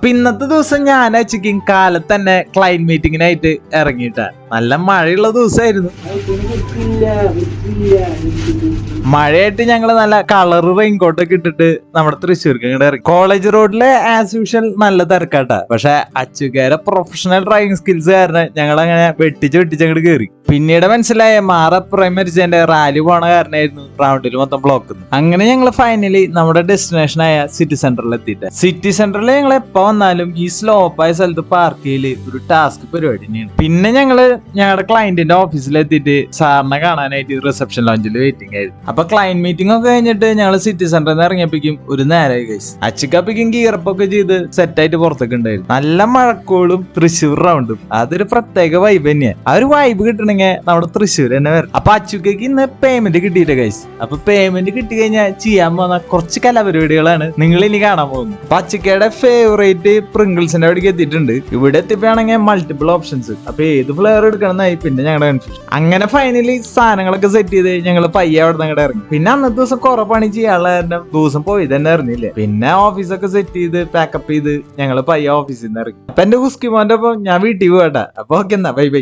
അപ്പൊ ഇന്നത്തെ ദിവസം ഞാൻ അച്ഛക്കും കാലത്ത് തന്നെ ക്ലൈന്റ് മീറ്റിങ്ങിനായിട്ട് ഇറങ്ങിയിട്ട. നല്ല മഴയുള്ള ദിവസമായിരുന്നു. മഴയായിട്ട് ഞങ്ങള് നല്ല കളർ റെയിൻകോട്ടൊക്കെ ഇട്ടിട്ട് നമ്മുടെ തൃശ്ശൂർക്ക് ഇങ്ങോട്ട് ഇറങ്ങി. കോളേജ് റോഡില് ആസ് യൂഷ്വൽ നല്ല തിരക്കാട്ടാ. പക്ഷെ അച്ചുകാരെ പ്രൊഫഷണൽ ഡ്രൈവിംഗ് സ്കിൽസ് കാരണം ഞങ്ങൾ അങ്ങനെ വെട്ടിച്ചങ്ങോട്ട് കയറി. പിന്നീട് മനസ്സിലായ മാറപ്പുറം മരിച്ചതിന്റെ റാലി പോണ കാരണമായിരുന്നു റൗണ്ടിൽ മൊത്തം ബ്ലോക്ക്. അങ്ങനെ ഞങ്ങൾ ഫൈനലി നമ്മുടെ ഡെസ്റ്റിനേഷനായ സിറ്റി സെന്ററിൽ എത്തിയിട്ട്. സിറ്റി സെന്ററിൽ ഞങ്ങൾ എപ്പോ വന്നാലും ഈ സ്ലോപ്പായ സ്ഥലത്ത് പാർക്ക് ചെയ്യല് ഒരു ടാസ്ക് പരിപാടി തന്നെയാണ്. പിന്നെ ഞങ്ങള് ഞങ്ങളുടെ ക്ലയന്റിന്റെ ഓഫീസിൽ എത്തിയിട്ട് സാറിനെ കാണാനായിട്ട് റിസപ്ഷൻ ലോഞ്ചിൽ വെയിറ്റിംഗ് ആയിരുന്നു. അപ്പൊ ക്ലയന്റ് മീറ്റിംഗ് ഒക്കെ കഴിഞ്ഞിട്ട് ഞങ്ങൾ സിറ്റി സെന്ററിൽ നിന്ന് ഇറങ്ങിയപ്പോഴേക്കും ഒരു നേരമായി കഴിച്ചു. അച്ചിക്കപ്പേക്കും ഗിയറപ്പൊക്കെ ചെയ്ത് സെറ്റായിട്ട് പുറത്തൊക്കെ ഉണ്ടായിരുന്നു. നല്ല മഴക്കോളും തൃശ്ശൂർ റൗണ്ടും അതൊരു പ്രത്യേക വൈബ് തന്നെയാണ്. ആ ഒരു വൈബ് കിട്ടണമെങ്കിൽ നമ്മുടെ തൃശ്ശൂർ തന്നെ വരും. അപ്പൊ അച്ചുക്കയ്ക്ക് ഇന്ന് പേയ്മെന്റ് കിട്ടിയിട്ട് കഴിച്ചു. അപ്പൊ പേയ്മെന്റ് കിട്ടി കഴിഞ്ഞാൽ ചെയ്യാൻ പോകുന്ന കുറച്ച് കലാപരിപാടികളാണ് നിങ്ങൾ ഇനി കാണാൻ പോകുന്നത്. അപ്പൊ അച്ചുക്കയുടെ ഫേവറേറ്റ് പ്രിങ്കിൾസിന്റെ അവിടേക്ക് എത്തിയിട്ടുണ്ട്. ഇവിടെ എത്തിയപ്പോഴാണെങ്കിൽ മൾട്ടിപ്പിൾ ഓപ്ഷൻസ്. അപ്പൊ ഏത് ഫ്ലേവർ എടുക്കണമെന്നായി പിന്നെ ഞങ്ങളുടെ കൺഫ്യൂഷൻ. അങ്ങനെ ഫൈനലി സാധനങ്ങളൊക്കെ സെറ്റ് ചെയ്ത് ഞങ്ങൾ പയ്യെ അവിടെ നിന്ന് അങ്ങോട്ട് ഇറങ്ങി. പിന്നെ അന്നത്തെ ദിവസം കുറെ പണി ചെയ്യാനുള്ള കാരണം ദിവസം പോയി തന്നെ അറിഞ്ഞില്ലേ. പിന്നെ ഓഫീസൊക്കെ സെറ്റ് ചെയ്ത് പാക്കപ്പ് ചെയ്ത് ഞങ്ങൾ പയ്യെ ഓഫീസിൽ നിന്ന് ഇറങ്ങി. അപ്പൊ എന്റെ കുസ്കിമോന്റെ ഒപ്പം ഞാൻ വീട്ടിൽ പോകട്ടെ. അപ്പൊ ഓക്കെ എന്നാ ബൈ ബൈ.